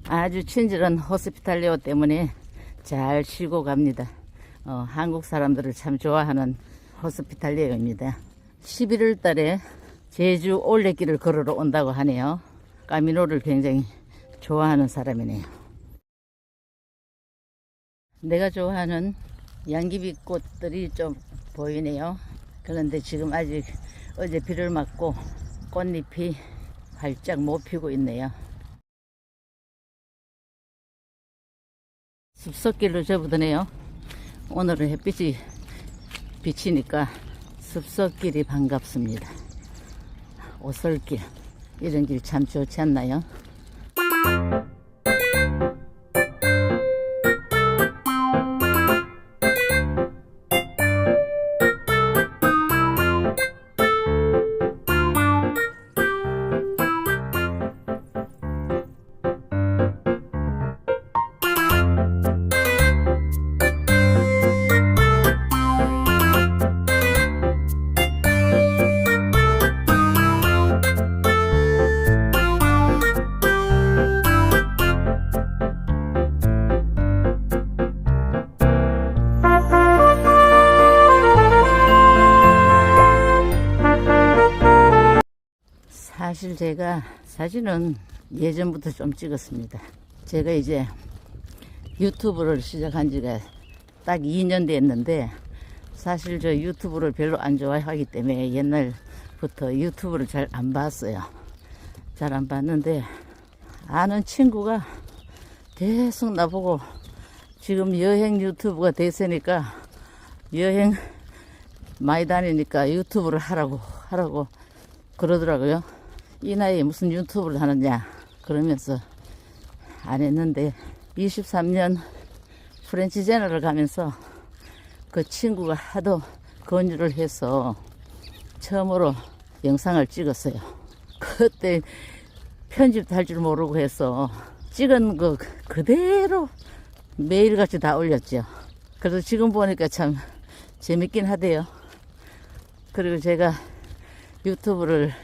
아주 친절한 호스피탈리오 때문에 잘 쉬고 갑니다. 한국 사람들을 참 좋아하는 호스피탈리오입니다. 11월 달에 제주 올레길을 걸으러 온다고 하네요. 까미노를 굉장히 좋아하는 사람이네요. 내가 좋아하는 양귀비 꽃들이 좀 보이네요. 그런데 지금 아직 어제 비를 맞고 꽃잎이 활짝 못 피고 있네요. 숲속길로 접어드네요. 오늘은 햇빛이 비치니까 숲속길이 반갑습니다. 오솔길, 이런 길 참 좋지 않나요? 사실 제가 사진은 예전부터 좀 찍었습니다. 제가 이제 유튜브를 시작한 지가 딱 2년 됐는데, 사실 저 유튜브를 별로 안 좋아하기 때문에 옛날부터 유튜브를 잘 안 봤어요. 잘 안 봤는데, 아는 친구가 계속 나보고 지금 여행 유튜브가 됐으니까, 여행 많이 다니니까 유튜브를 하라고 그러더라고요. 이 나이에 무슨 유튜브를 하느냐 그러면서 안 했는데, 23년 프렌치 제너를 가면서 그 친구가 하도 권유를 해서 처음으로 영상을 찍었어요. 그때 편집도 할 줄 모르고 해서 찍은 거 그대로 매일같이 다 올렸죠. 그래서 지금 보니까 참 재밌긴 하대요. 그리고 제가 유튜브를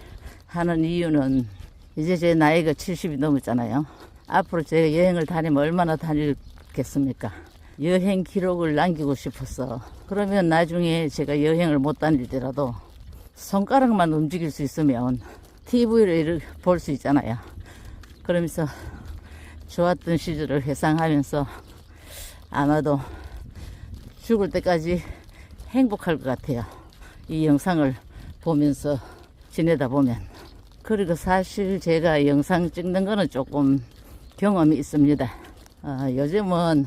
하는 이유는, 이제 제 나이가 70이 넘었잖아요. 앞으로 제가 여행을 다니면 얼마나 다니겠습니까? 여행 기록을 남기고 싶었어. 그러면 나중에 제가 여행을 못 다닐더라도 손가락만 움직일 수 있으면 TV를 볼 수 있잖아요. 그러면서 좋았던 시절을 회상하면서 아마도 죽을 때까지 행복할 것 같아요. 이 영상을 보면서 지내다 보면. 그리고 사실 제가 영상 찍는 거는 조금 경험이 있습니다. 요즘은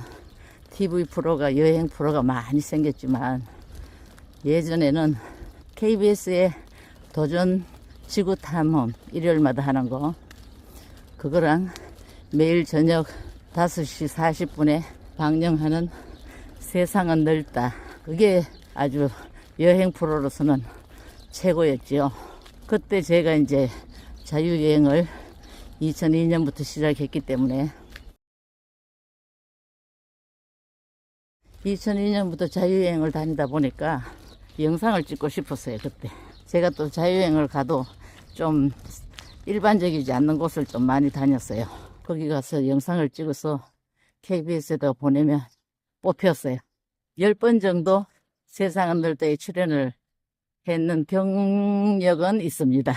TV 프로가, 여행 프로가 많이 생겼지만, 예전에는 KBS의 도전 지구 탐험 일요일마다 하는 거, 그거랑 매일 저녁 5시 40분에 방영하는 세상은 넓다, 그게 아주 여행 프로로서는 최고였지요. 그때 제가 이제 자유여행을 2002년부터 시작했기 때문에, 2002년부터 자유여행을 다니다 보니까 영상을 찍고 싶었어요. 그때 제가 또 자유여행을 가도 좀 일반적이지 않는 곳을 좀 많이 다녔어요. 거기 가서 영상을 찍어서 KBS에다 보내면 뽑혔어요. 10번 정도 세상은 넓다에 출연을 했는 경력은 있습니다.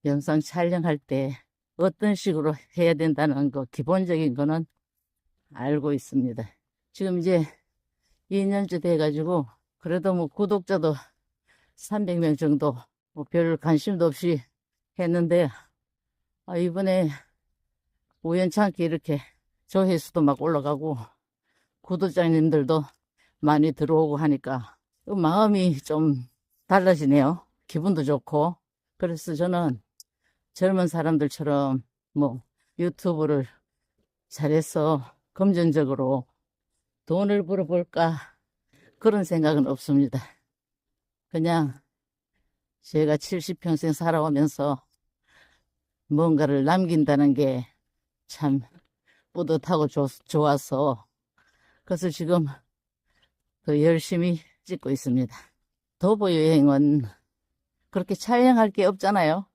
영상 촬영할 때 어떤 식으로 해야 된다는 거, 기본적인 거는 알고 있습니다. 지금 이제 2년째 돼가지고, 그래도 뭐 구독자도 300명 정도, 뭐 별 관심도 없이 했는데, 이번에 우연찮게 이렇게 조회수도 막 올라가고 구독자님들도 많이 들어오고 하니까 마음이 좀 달라지네요. 기분도 좋고. 그래서 저는 젊은 사람들처럼 뭐 유튜브를 잘해서 금전적으로 돈을 벌어볼까 그런 생각은 없습니다. 그냥 제가 70평생 살아오면서 뭔가를 남긴다는 게 참 뿌듯하고 좋아서 그래서 지금 더 열심히 찍고 있습니다. 도보 여행은 그렇게 촬영할 게 없잖아요.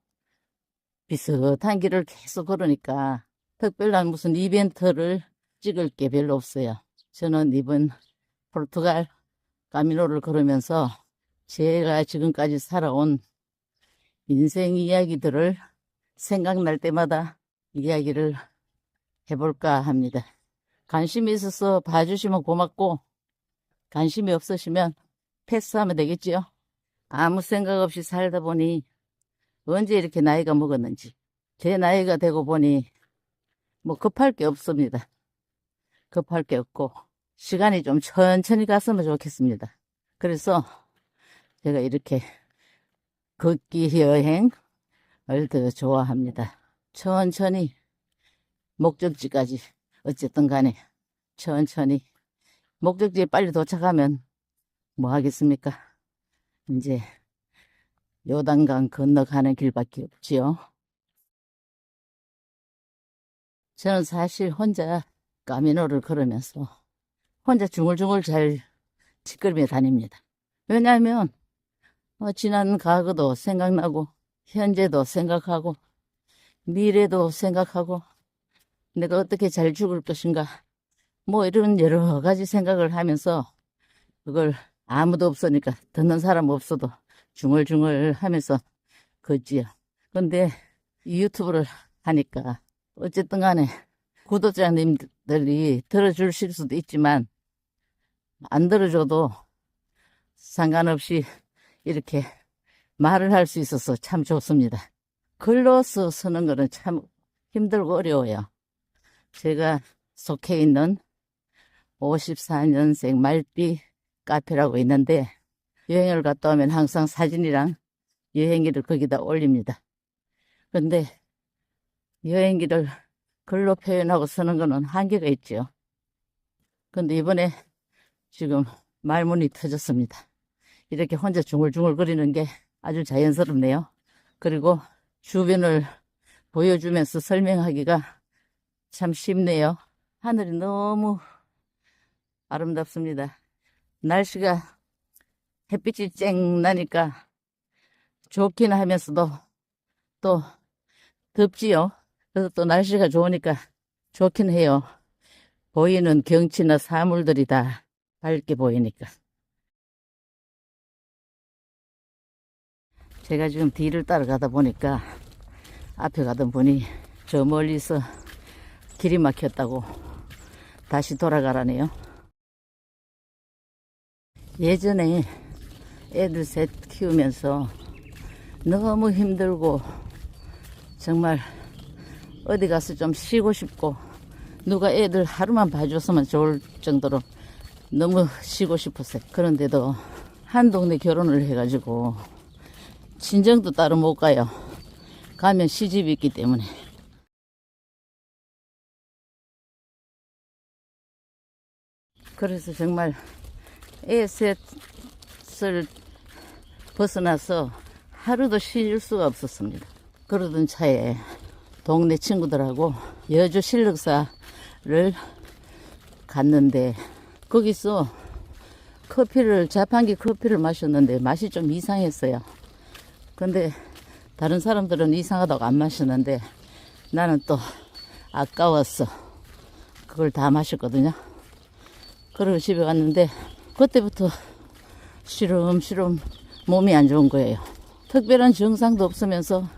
비슷한 길을 계속 걸으니까 특별한 무슨 이벤트를 찍을 게 별로 없어요. 저는 이번 포르투갈 까미노를 걸으면서 제가 지금까지 살아온 인생 이야기들을 생각날 때마다 이야기를 해볼까 합니다. 관심이 있어서 봐주시면 고맙고 관심이 없으시면 패스하면 되겠지요. 아무 생각 없이 살다 보니 언제 이렇게 나이가 먹었는지 제 나이가 되고 보니 뭐 급할 게 없습니다. 급할 게 없고 시간이 좀 천천히 갔으면 좋겠습니다. 그래서 제가 이렇게 걷기 여행을 더 좋아합니다. 천천히 목적지까지 어쨌든 간에 천천히 목적지에 빨리 도착하면 뭐 하겠습니까? 이제 요단강 건너가는 길밖에 없지요. 저는 사실 혼자 까미노를 걸으면서 혼자 중얼중얼 잘 뒷걸음에 다닙니다. 왜냐하면 지난 과거도 생각나고 현재도 생각하고 미래도 생각하고 내가 어떻게 잘 죽을 것인가 뭐 이런 여러 가지 생각을 하면서 그걸 아무도 없으니까 듣는 사람 없어도 중얼중얼 하면서 걷지요. 근데 이 유튜브를 하니까 어쨌든 간에 구독자님들이 들어주실 수도 있지만 안 들어줘도 상관없이 이렇게 말을 할 수 있어서 참 좋습니다. 글로서 쓰는 거는 참 힘들고 어려워요. 제가 속해 있는 54년생 말띠 카페라고 있는데 여행을 갔다 오면 항상 사진이랑 여행기를 거기다 올립니다. 근데 여행기를 글로 표현하고 쓰는 거는 한계가 있죠. 근데 이번에 지금 말문이 터졌습니다. 이렇게 혼자 중얼중얼 거리는 게 아주 자연스럽네요. 그리고 주변을 보여주면서 설명하기가 참 쉽네요. 하늘이 너무 아름답습니다. 날씨가 햇빛이 쨍 나니까 좋긴 하면서도 또 덥지요. 그래서 또 날씨가 좋으니까 좋긴 해요. 보이는 경치나 사물들이 다 밝게 보이니까. 제가 지금 뒤를 따라가다 보니까 앞에 가던 분이 저 멀리서 길이 막혔다고 다시 돌아가라네요. 예전에 애들 셋 키우면서 너무 힘들고 정말 어디 가서 좀 쉬고 싶고 누가 애들 하루만 봐줬으면 좋을 정도로 너무 쉬고 싶었어요. 그런데도 한 동네 결혼을 해가지고 친정도 따로 못 가요. 가면 시집이 있기 때문에. 그래서 정말 애 셋을 벗어나서 하루도 쉴 수가 없었습니다. 그러던 차에 동네 친구들하고 여주 실력사를 갔는데 거기서 자판기 커피를 마셨는데 맛이 좀 이상했어요. 근데 다른 사람들은 이상하다고 안 마시는데 나는 또 아까웠어. 그걸 다 마셨거든요. 그리고 집에 갔는데 그때부터 시름시름 몸이 안 좋은 거예요. 특별한 증상도 없으면서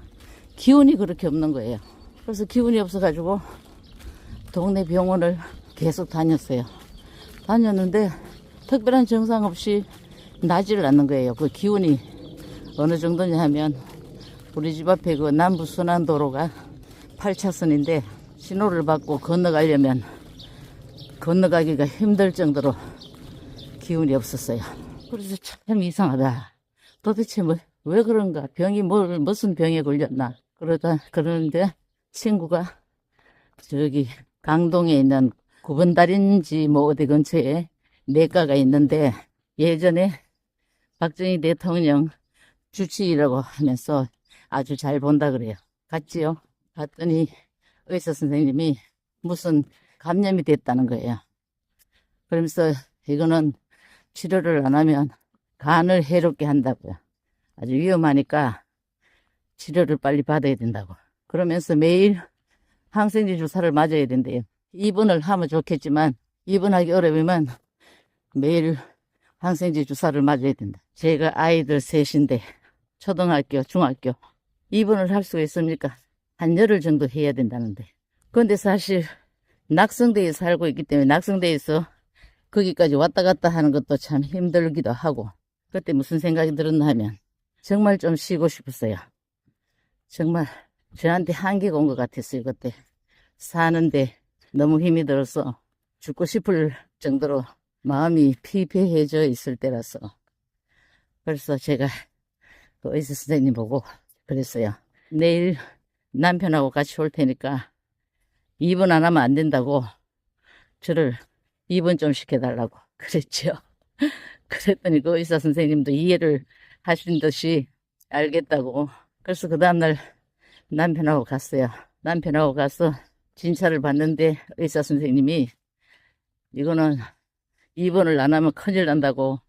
기운이 그렇게 없는 거예요. 그래서 기운이 없어가지고 동네 병원을 계속 다녔어요. 다녔는데 특별한 증상 없이 나지를 않는 거예요. 그 기운이 어느 정도냐 하면 우리 집 앞에 그 남부순환도로가 8차선인데 신호를 받고 건너가려면 건너가기가 힘들 정도로 기운이 없었어요. 그래서 참 이상하다. 도대체 왜 그런가? 병이 무슨 병에 걸렸나? 그러는데 친구가 저기 강동에 있는 구번다리인지 뭐 어디 근처에 내과가 있는데 예전에 박정희 대통령 주치의라고 하면서 아주 잘 본다 그래요. 갔지요. 갔더니 의사 선생님이 무슨 감염이 됐다는 거예요. 그러면서 이거는 치료를 안 하면 간을 해롭게 한다고요. 아주 위험하니까 치료를 빨리 받아야 된다고. 그러면서 매일 항생제 주사를 맞아야 된대요. 입원을 하면 좋겠지만 입원하기 어려우면 매일 항생제 주사를 맞아야 된다. 제가 아이들 셋인데 초등학교, 중학교 입원을 할 수가 있습니까? 한 열흘 정도 해야 된다는데. 그런데 사실 낙성대에 살고 있기 때문에 낙성대에서 거기까지 왔다 갔다 하는 것도 참 힘들기도 하고 그때 무슨 생각이 들었나 하면 정말 좀 쉬고 싶었어요. 정말 저한테 한계가 온 것 같았어요. 그때 사는데 너무 힘이 들어서 죽고 싶을 정도로 마음이 피폐해져 있을 때라서 그래서 제가 그 의사 선생님 보고 그랬어요. 내일 남편하고 같이 올 테니까 입원 안 하면 안 된다고 저를 입원 좀 시켜달라고 그랬죠. 그랬더니 그 의사 선생님도 이해를 하신 듯이 알겠다고. 그래서 그 다음날 남편하고 갔어요. 남편하고 가서 진찰을 받는데 의사 선생님이 이거는 입원을 안 하면 큰일 난다고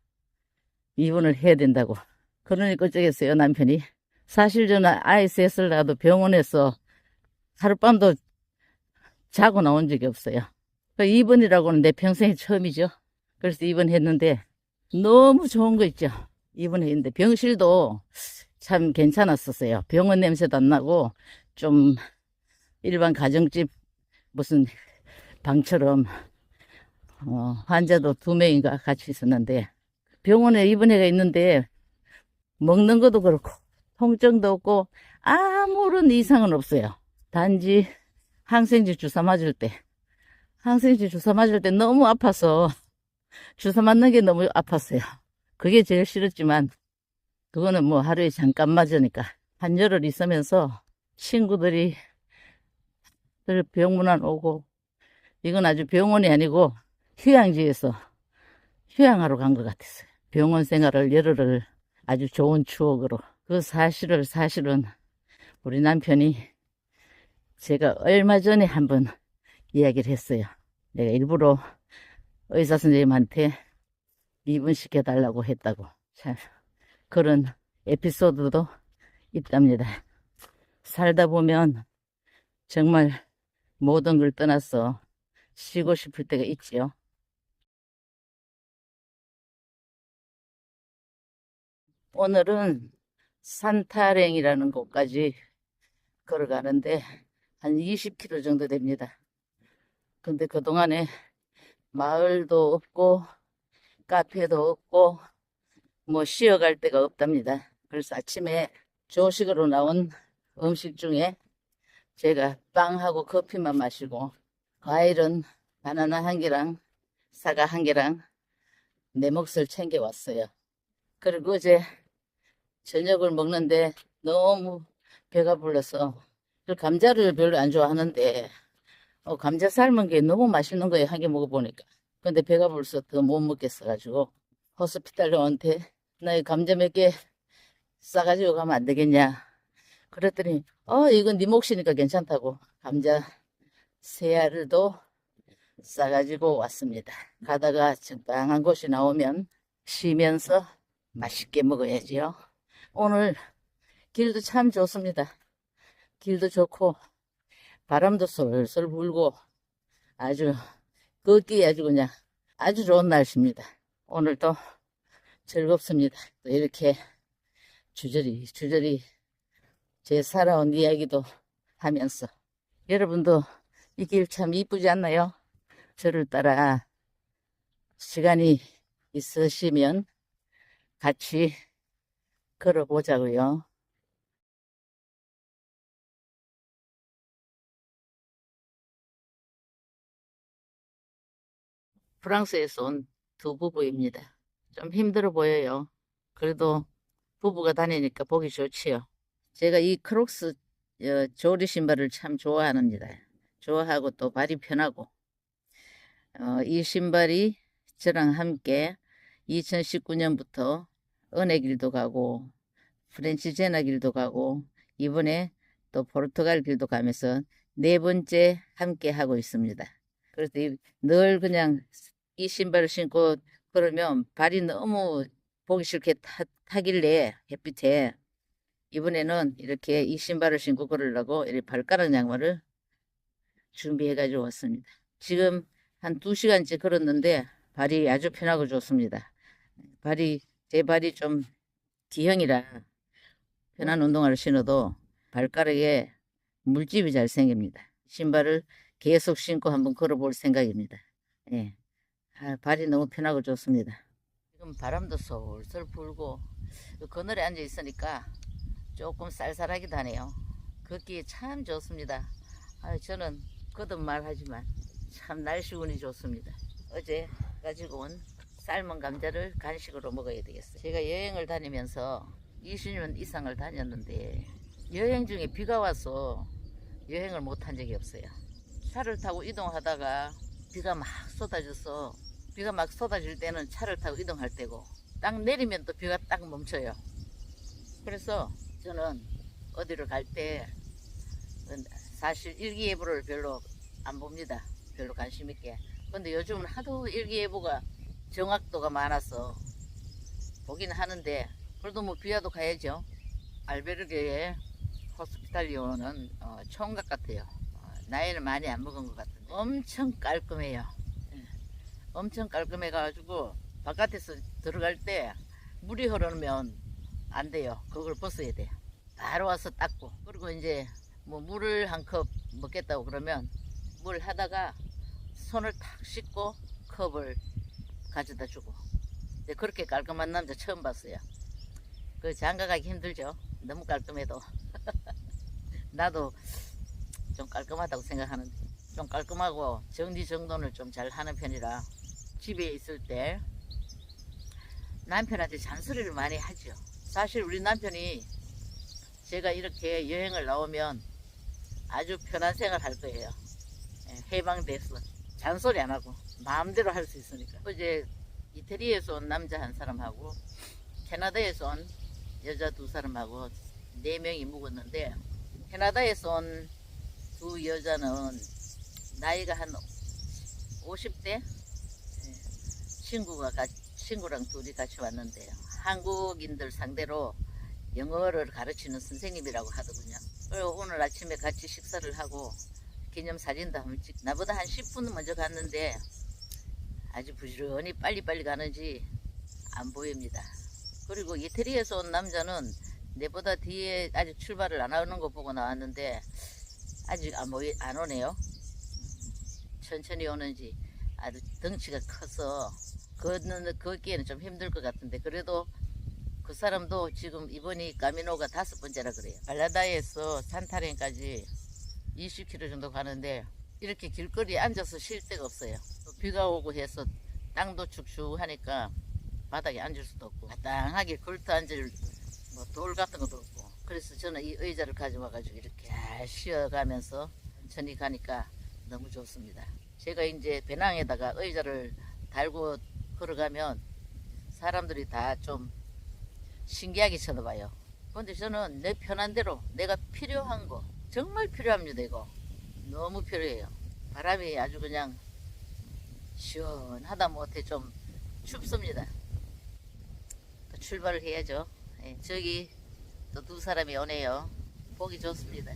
입원을 해야 된다고. 그러니까 어쩌겠어요 남편이. 사실 저는 아이 셋을 낳아도 병원에서 하룻밤도 자고 나온 적이 없어요. 입원이라고는 내 평생이 처음이죠. 그래서 입원했는데 너무 좋은 거 있죠. 입원했는데 병실도 참 괜찮았었어요. 병원 냄새도 안 나고 좀 일반 가정집 무슨 방처럼 환자도 2명인가 같이 있었는데 병원에 입원해가 있는데 먹는 것도 그렇고 통증도 없고 아무런 이상은 없어요. 단지 항생제 주사 맞을 때 너무 아파서 주사 맞는 게 너무 아팠어요. 그게 제일 싫었지만 그거는 뭐 하루에 잠깐 맞으니까 한 열흘 있으면서 친구들이 병문안 오고 이건 아주 병원이 아니고 휴양지에서 휴양하러 간 것 같았어요. 병원 생활을 열흘을 아주 좋은 추억으로. 그 사실은 우리 남편이 제가 얼마 전에 한번 이야기를 했어요. 내가 일부러 의사 선생님한테 입원시켜달라고 했다고. 참 그런 에피소드도 있답니다. 살다 보면 정말 모든 걸 떠나서 쉬고 싶을 때가 있지요. 오늘은 산타랭이라는 곳까지 걸어가는데 한 20km 정도 됩니다. 근데 그동안에 마을도 없고 카페도 없고 뭐 쉬어갈 데가 없답니다. 그래서 아침에 조식으로 나온 음식 중에 제가 빵하고 커피만 마시고 과일은 바나나 한 개랑 사과 한 개랑 내 몫을 챙겨왔어요. 그리고 어제 저녁을 먹는데 너무 배가 불러서 그 감자를 별로 안 좋아하는데 감자 삶은 게 너무 맛있는 거예요. 한 개 먹어보니까. 근데 배가 불러서 더 못 먹겠어가지고 호스피탈로한테 나 이 감자 몇 개 싸가지고 가면 안 되겠냐. 그랬더니 이건 네 몫이니까 괜찮다고 감자 3알도 싸가지고 왔습니다. 가다가 적당한 곳이 나오면 쉬면서 맛있게 먹어야지요. 오늘 길도 참 좋습니다. 길도 좋고 바람도 솔솔 불고 아주 걷기 아주 그냥 아주 좋은 날씨입니다. 오늘도 즐겁습니다. 또 이렇게 주저리 제 살아온 이야기도 하면서 여러분도 이 길 참 이쁘지 않나요? 저를 따라 시간이 있으시면 같이 걸어보자고요. 프랑스에서 온 두 부부입니다. 좀 힘들어 보여요. 그래도 부부가 다니니까 보기 좋지요. 제가 이 크록스 조리 신발을 참 좋아합니다. 좋아하고 또 발이 편하고 이 신발이 저랑 함께 2019년부터 은혜길도 가고 프렌치 제나 길도 가고 이번에 또 포르투갈 길도 가면서 네 번째 함께 하고 있습니다. 그래서 늘 그냥 이 신발을 신고 그러면 발이 너무 보기 싫게 타길래 햇빛에 이번에는 이렇게 이 신발을 신고 걸으려고 이렇게 발가락 양말을 준비해 가지고 왔습니다. 지금 한 2시간째 걸었는데 발이 아주 편하고 좋습니다. 제 발이 좀 D형이라 편한 운동화를 신어도 발가락에 물집이 잘 생깁니다. 신발을 계속 신고 한번 걸어볼 생각입니다. 예. 발이 너무 편하고 좋습니다. 지금 바람도 솔솔 불고 그늘에 앉아 있으니까 조금 쌀쌀하기도 하네요. 걷기에 참 좋습니다. 저는 거듭 말하지만 참 날씨 운이 좋습니다. 어제 가지고 온 삶은 감자를 간식으로 먹어야 되겠어요. 제가 여행을 다니면서 20년 이상을 다녔는데 여행 중에 비가 와서 여행을 못한 적이 없어요. 차를 타고 이동하다가 비가 막 쏟아질 때는 차를 타고 이동할 때고 딱 내리면 또 비가 딱 멈춰요. 그래서 저는 어디를 갈 때 사실 일기예보를 별로 안 봅니다. 별로 관심 있게. 근데 요즘은 하도 일기예보가 정확도가 많아서 보긴 하는데 그래도 뭐 비와도 가야죠. 알베르게의 호스피탈리오는 총각 같아요. 나이를 많이 안 먹은 것 같은데 엄청 깔끔해요. 엄청 깔끔해가지고 바깥에서 들어갈 때 물이 흐르면 안 돼요. 그걸 벗어야 돼요. 바로 와서 닦고 그리고 이제 뭐 물을 한 컵 먹겠다고 그러면 물 하다가 손을 탁 씻고 컵을 가져다 주고. 근데 그렇게 깔끔한 남자 처음 봤어요. 그 장가가기 힘들죠. 너무 깔끔해도. 나도 좀 깔끔하다고 생각하는데 좀 깔끔하고 정리정돈을 좀 잘 하는 편이라 집에 있을 때 남편한테 잔소리를 많이 하죠. 사실 우리 남편이 제가 이렇게 여행을 나오면 아주 편한 생활 할 거예요. 해방돼서 잔소리 안 하고 마음대로 할 수 있으니까. 어제 이태리에서 온 남자 한 사람하고 캐나다에서 온 여자 2사람하고 4명이 묵었는데 캐나다에서 온 2 여자는 나이가 한 50대 친구랑 둘이 같이 왔는데요. 한국인들 상대로 영어를 가르치는 선생님이라고 하더군요. 그리고 오늘 아침에 같이 식사를 하고 기념사진도 한번 나보다 한 10분 먼저 갔는데 아주 부지런히 빨리빨리 가는지 안 보입니다. 그리고 이태리에서 온 남자는 내보다 뒤에 아직 출발을 안 하는 거 보고 나왔는데 아직 안 오네요. 천천히 오는지 아주 덩치가 커서 걷기에는 좀 힘들 것 같은데 그래도 그 사람도 지금 이번이 까미노가 5번째라 그래요. 발라다에서 산타렌까지 20km 정도 가는데 이렇게 길거리에 앉아서 쉴 데가 없어요. 또 비가 오고 해서 땅도 축축하니까 바닥에 앉을 수도 없고 마땅하게 걸터 앉을 뭐 돌 같은 것도 없고 그래서 저는 이 의자를 가져와가지고 이렇게 잘 쉬어가면서 천천히 가니까 너무 좋습니다. 제가 이제 배낭에다가 의자를 달고 걸어가면 사람들이 다 좀 신기하게 쳐다봐요. 근데 저는 내 편한 대로 내가 필요한 거 정말 필요합니다. 이거 너무 필요해요. 바람이 아주 그냥 시원하다 못해 좀 춥습니다. 또 출발을 해야죠. 네, 저기 또 2사람이 오네요. 보기 좋습니다.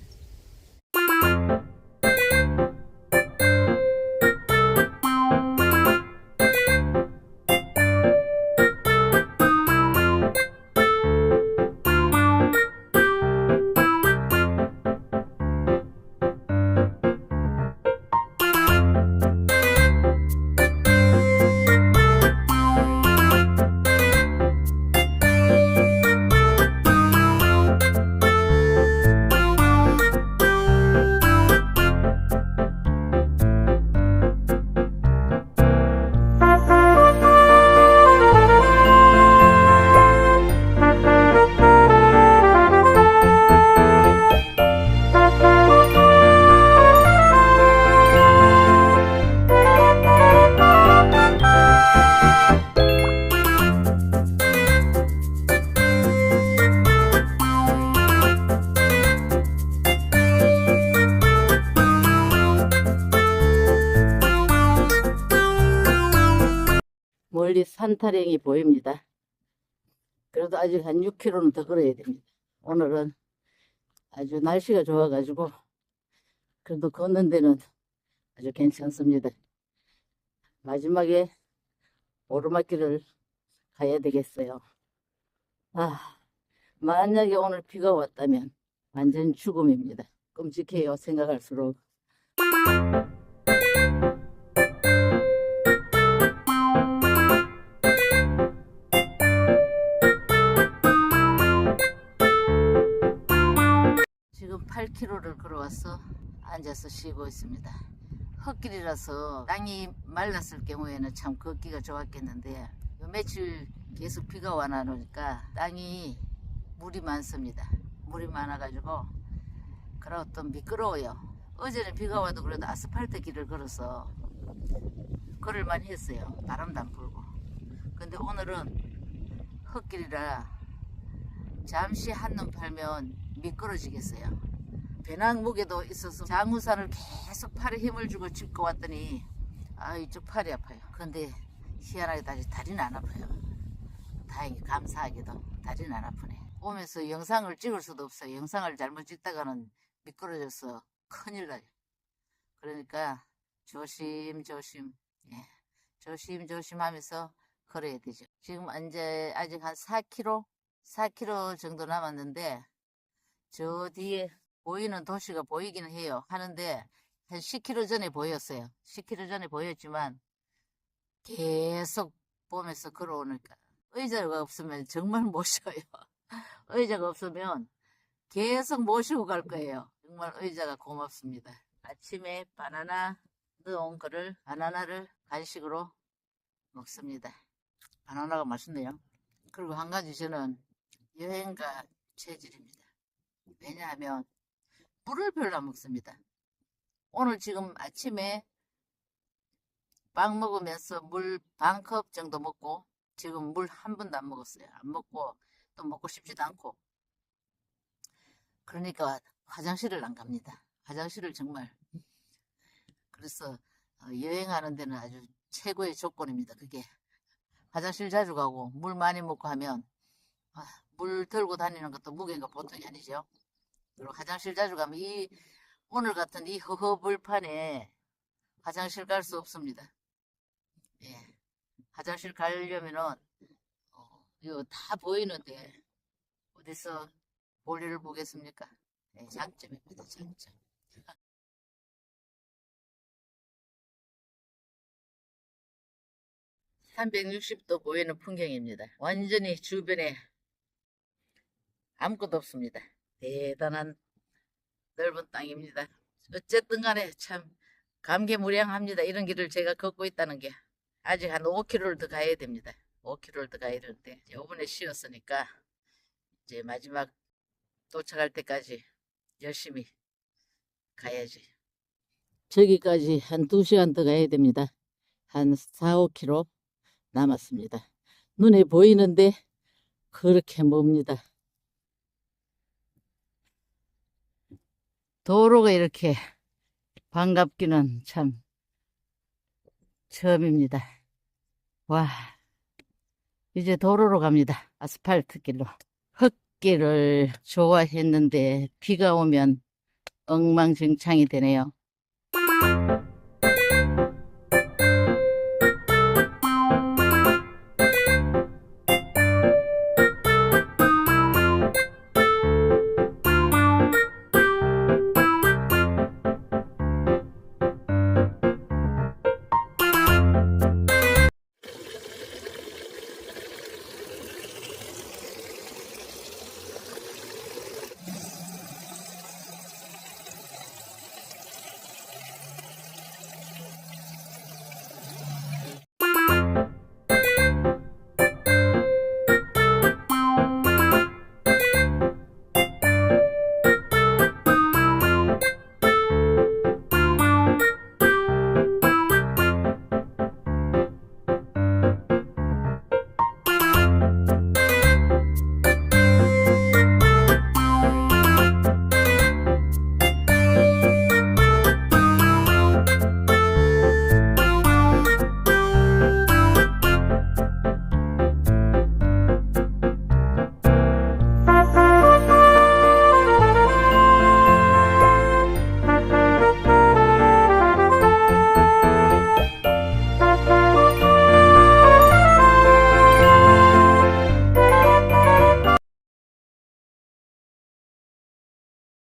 멀리 산타령이 보입니다. 그래도 아직 한 6km는 더 걸어야 됩니다. 오늘은 아주 날씨가 좋아가지고 그래도 걷는 데는 아주 괜찮습니다. 마지막에 오르막길을 가야 되겠어요. 만약에 오늘 비가 왔다면 완전 죽음입니다. 끔찍해요. 생각할수록. 지금 8km를 걸어와서 앉아서 쉬고 있습니다. 흙길이라서 땅이 말랐을 경우에는 참 걷기가 좋았겠는데 요 며칠 계속 비가 와 나니까 땅이 물이 많습니다. 물이 많아가지고 그러고 또 미끄러워요. 어제는 비가 와도 그래도 아스팔트 길을 걸어서 걸을만 했어요. 바람도 안 불고. 근데 오늘은 흙길이라 잠시 한눈 팔면 미끄러지겠어요. 배낭 무게도 있어서 장우산을 계속 팔에 힘을 주고 짚고 왔더니 이쪽 팔이 아파요. 근데 희한하게 다리는 안 아파요. 다행히 감사하게도 다리는 안 아프네. 오면서 영상을 찍을 수도 없어요. 영상을 잘못 찍다가는 미끄러져서 큰일 나요. 그러니까 조심조심, 조심조심 하면서 걸어야 되죠. 지금 이제 아직 한 4km 정도 남았는데 저 뒤에 보이는 도시가 보이기는 해요. 하는데 한 10km 전에 보였어요. 10km 전에 보였지만 계속 보면서 걸어오니까 의자가 없으면 정말 못 쉬어요. 의자가 없으면 계속 모시고 갈 거예요. 정말 의자가 고맙습니다. 아침에 바나나 넣어온 거를 바나나를 간식으로 먹습니다. 바나나가 맛있네요. 그리고 한 가지 저는 여행가 체질입니다. 왜냐하면 물을 별로 안 먹습니다. 오늘 지금 아침에 빵 먹으면서 물 반 컵 정도 먹고 지금 물 한 번도 안 먹었어요. 안 먹고 또 먹고 싶지도 않고. 그러니까 화장실을 안 갑니다. 화장실을 정말. 그래서 여행하는 데는 아주 최고의 조건입니다. 그게 화장실 자주 가고 물 많이 먹고 하면 물 들고 다니는 것도 무게가 보통이 아니죠. 그리고 화장실 자주 가면 오늘 같은 이 허허벌판에 화장실 갈 수 없습니다. 화장실 가려면은 이거 다 보이는데 어디서 볼일을 보겠습니까? 장점입니다. 장점. 360도 보이는 풍경입니다. 완전히 주변에 아무것도 없습니다. 대단한 넓은 땅입니다. 어쨌든 간에 참 감개무량합니다. 이런 길을 제가 걷고 있다는 게. 아직 한 5km를 더 가야 됩니다. 5km를 더 가야 되는데 이번에 쉬었으니까 이제 마지막 도착할 때까지 열심히 가야지. 저기까지 한 2시간 더 가야 됩니다. 한 4, 5km 남았습니다. 눈에 보이는데 그렇게 멉니다. 도로가 이렇게 반갑기는 참 처음입니다. 와, 이제 도로로 갑니다. 아스팔트 길로. 흙길을 좋아했는데 비가 오면 엉망진창이 되네요.